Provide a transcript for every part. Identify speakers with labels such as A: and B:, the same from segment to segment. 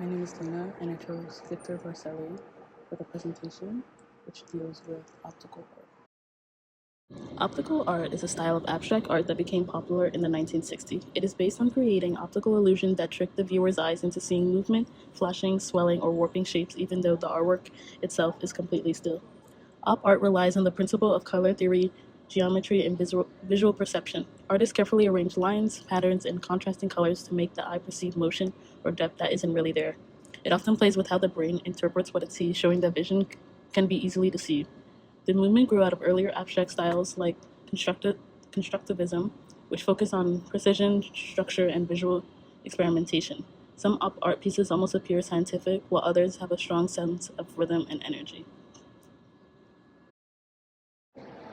A: My name is Lena, and I chose Victor Vasarely for the presentation, which deals with optical art. Optical art is a style of abstract art that became popular in the 1960s. It is based on creating optical illusions that trick the viewer's eyes into seeing movement, flashing, swelling, or warping shapes, even though the artwork itself is completely still. Op art relies on the principle of color theory, geometry, and visual perception. Artists carefully arrange lines, patterns, and contrasting colors to make the eye perceive motion or depth that isn't really there. It often plays with how the brain interprets what it sees, showing that vision can be easily deceived. The movement grew out of earlier abstract styles like constructivism, which focus on precision, structure, and visual experimentation. Some op art pieces almost appear scientific, while others have a strong sense of rhythm and energy.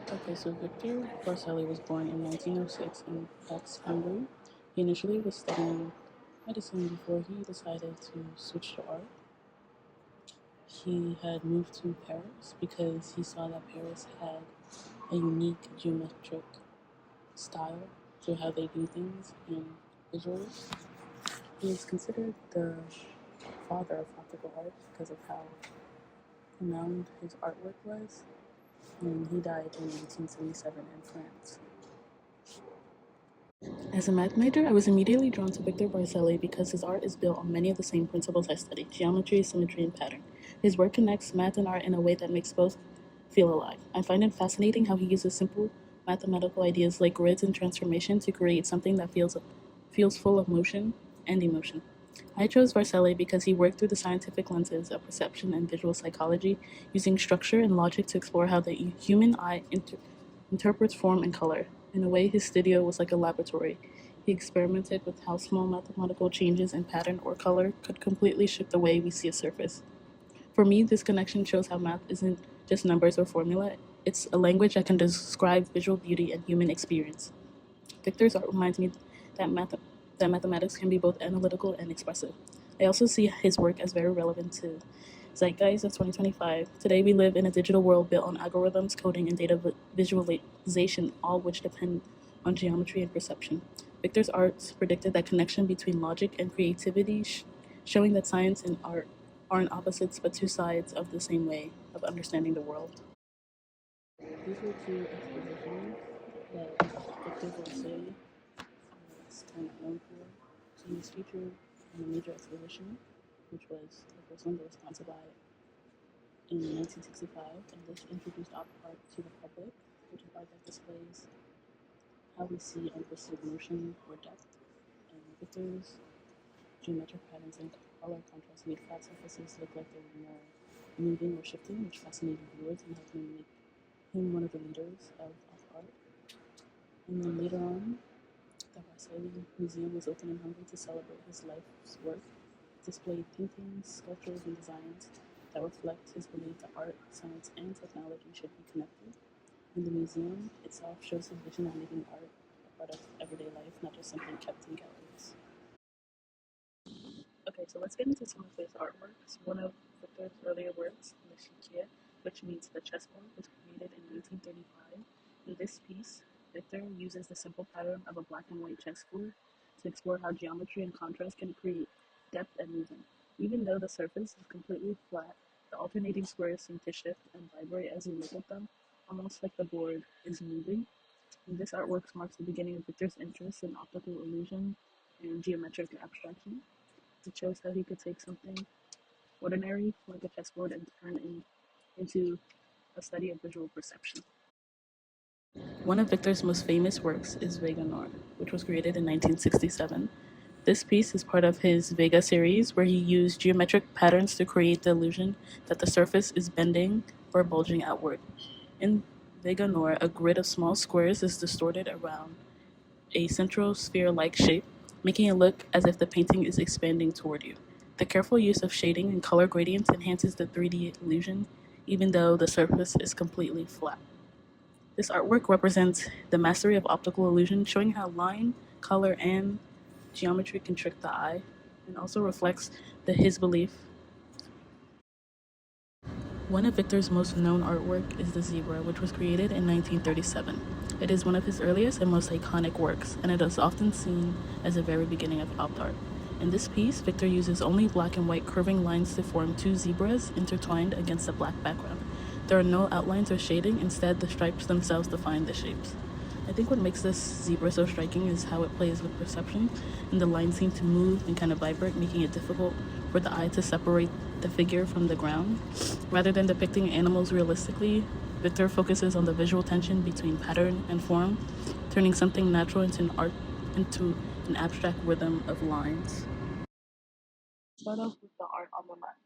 A: Okay, so Victor Vasarely was born in 1906 in Pest, Hungary. He initially was studying medicine before he decided to switch to art. He had moved to Paris because he saw that Paris had a unique geometric style to how they do things in visuals. He is considered the father of optical art because of how renowned his artwork was, and he died in 1977 in France. As a math major, I was immediately drawn to Victor Vasarely because his art is built on many of the same principles I study: geometry, symmetry, and pattern. His work connects math and art in a way that makes both feel alive. I find it fascinating how he uses simple mathematical ideas like grids and transformation to create something that feels full of motion and emotion. I chose Vasarely because he worked through the scientific lenses of perception and visual psychology, using structure and logic to explore how the human eye interprets form and color. In a way, his studio was like a laboratory. He experimented with how small mathematical changes in pattern or color could completely shift the way we see a surface. For me, this connection shows how math isn't just numbers or formula, it's a language that can describe visual beauty and human experience. Victor's art reminds me that mathematics can be both analytical and expressive. I also see his work as very relevant to zeitgeist of 2025. Today, we live in a digital world built on algorithms, coding, and data visualization, all which depend on geometry and perception. Victor's art predicted that connection between logic and creativity, showing that science and art aren't opposites but two sides of the same way of understanding the world. These were two expositions that Victor Vasarely was kind of known for. So he was featured in a major exposition, which was the first one that was sponsored by in 1965, and this introduced op art to the public, which is art that displays how we see and perceive motion or depth. And Victor's geometric patterns and color contrast made flat surfaces look like they were more moving or shifting, which fascinated viewers and helped him make him one of the leaders of art. And then later on, the Vasarely Museum was opened in Hungary to celebrate his life's work. It displayed paintings, sculptures, and designs that reflect his belief that art, science, and technology should be connected. And the museum itself shows his vision of making art a part of everyday life, not just something kept in galleries. Okay, so let's get into some of his artworks. One of Victor's earlier works, the Shikia, which means the chessboard, was created in 1935. In this piece, Victor uses the simple pattern of a black and white chessboard to explore how geometry and contrast can create depth and movement. Even though the surface is completely flat, the alternating squares seem to shift and vibrate as you look at them, almost like the board is moving. And this artwork marks the beginning of Victor's interest in optical illusion and geometric abstraction. It shows how he could take something ordinary, like a chessboard, and turn it into a study of visual perception. One of Victor's most famous works is Vega Nor, which was created in 1967. This piece is part of his Vega series, where he used geometric patterns to create the illusion that the surface is bending or bulging outward. In Vega Nor, a grid of small squares is distorted around a central sphere-like shape, making it look as if the painting is expanding toward you. The careful use of shading and color gradients enhances the 3D illusion, even though the surface is completely flat. This artwork represents the mastery of optical illusion, showing how line, color, and geometry can trick the eye, and also reflects his belief. One of Victor's most known artwork is the zebra, which was created in 1937. It is one of his earliest and most iconic works, and it is often seen as the very beginning of op art. In this piece, Victor uses only black and white curving lines to form two zebras intertwined against a black background. There are no outlines or shading, instead, the stripes themselves define the shapes. I think what makes this zebra so striking is how it plays with perception, and the lines seem to move and kind of vibrate, making it difficult for the eye to separate the figure from the ground. Rather than depicting animals realistically, Victor focuses on the visual tension between pattern and form, turning something natural into an abstract rhythm of lines. Start off with the art on the left.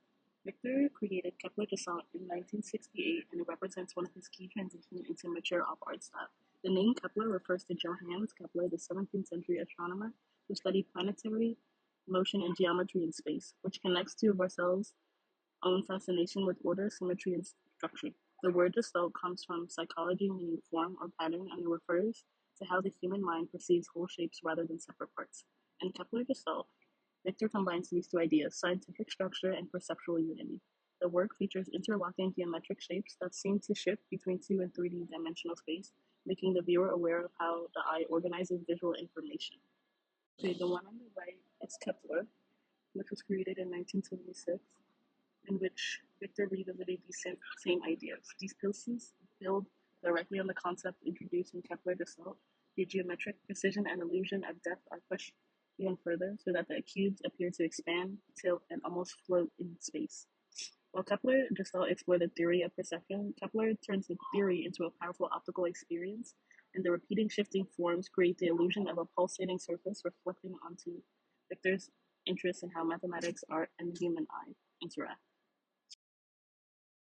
A: Victor created Kepler Descent in 1968, and it represents one of his key transitions into mature op art style. The name Kepler refers to Johannes Kepler, the 17th century astronomer who studied planetary motion and geometry in space, which connects to Varsel's own fascination with order, symmetry, and structure. The word gestalt comes from psychology, meaning form or pattern, and it refers to how the human mind perceives whole shapes rather than separate parts. In Kepler Gestalt, Victor combines these two ideas, scientific structure and perceptual unity. The work features interlocking geometric shapes that seem to shift between 2 and 3D dimensional space, making the viewer aware of how the eye organizes visual information. Okay, the one on the right is Kepler, which was created in 1976, in which Victor revisited these same ideas. These pieces build directly on the concept introduced in Kepler Gestalt. The geometric precision and illusion of depth are pushed even further so that the cubes appear to expand, tilt, and almost float in space. While Kepler Gestalt explored the theory of perception, Kepler turns the theory into a powerful optical experience, and the repeating shifting forms create the illusion of a pulsating surface reflecting onto Victor's interest in how mathematics, art, and the human eye interact.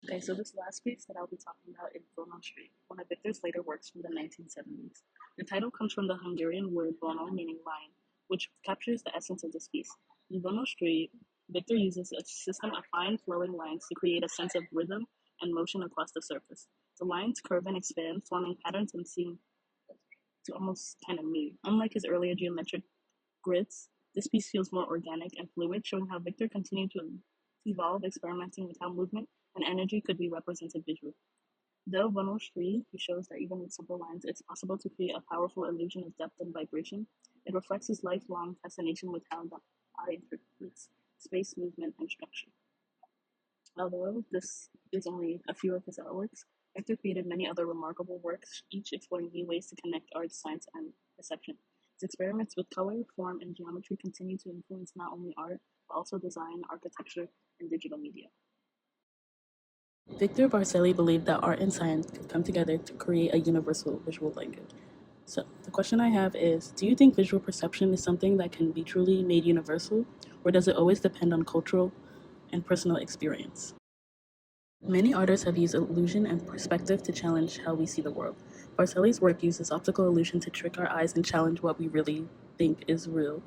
A: Okay, so this last piece that I'll be talking about is Vono Street, one of Victor's later works from the 1970s. The title comes from the Hungarian word vono, meaning line, which captures the essence of this piece. In Vono Street, Victor uses a system of fine flowing lines to create a sense of rhythm and motion across the surface. The lines curve and expand, forming patterns and seem to almost kind of move. Unlike his earlier geometric grids, this piece feels more organic and fluid, showing how Victor continued to evolve, experimenting with how movement and energy could be represented visually. Though Vono Street, he shows that even with simple lines, it's possible to create a powerful illusion of depth and vibration. It reflects his lifelong fascination with how the eye interprets space, movement, and structure. Although this is only a few of his artworks, Hector created many other remarkable works, each exploring new ways to connect art, science, and perception. His experiments with color, form, and geometry continue to influence not only art, but also design, architecture, and digital media. Victor Vasarely believed that art and science could come together to create a universal visual language. So, the question I have is, do you think visual perception is something that can be truly made universal, or does it always depend on cultural and personal experience? Many artists have used illusion and perspective to challenge how we see the world. Barcelli's work uses optical illusion to trick our eyes and challenge what we really think is real.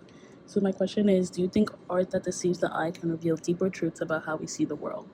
A: So my question is, do you think art that deceives the eye can reveal deeper truths about how we see the world?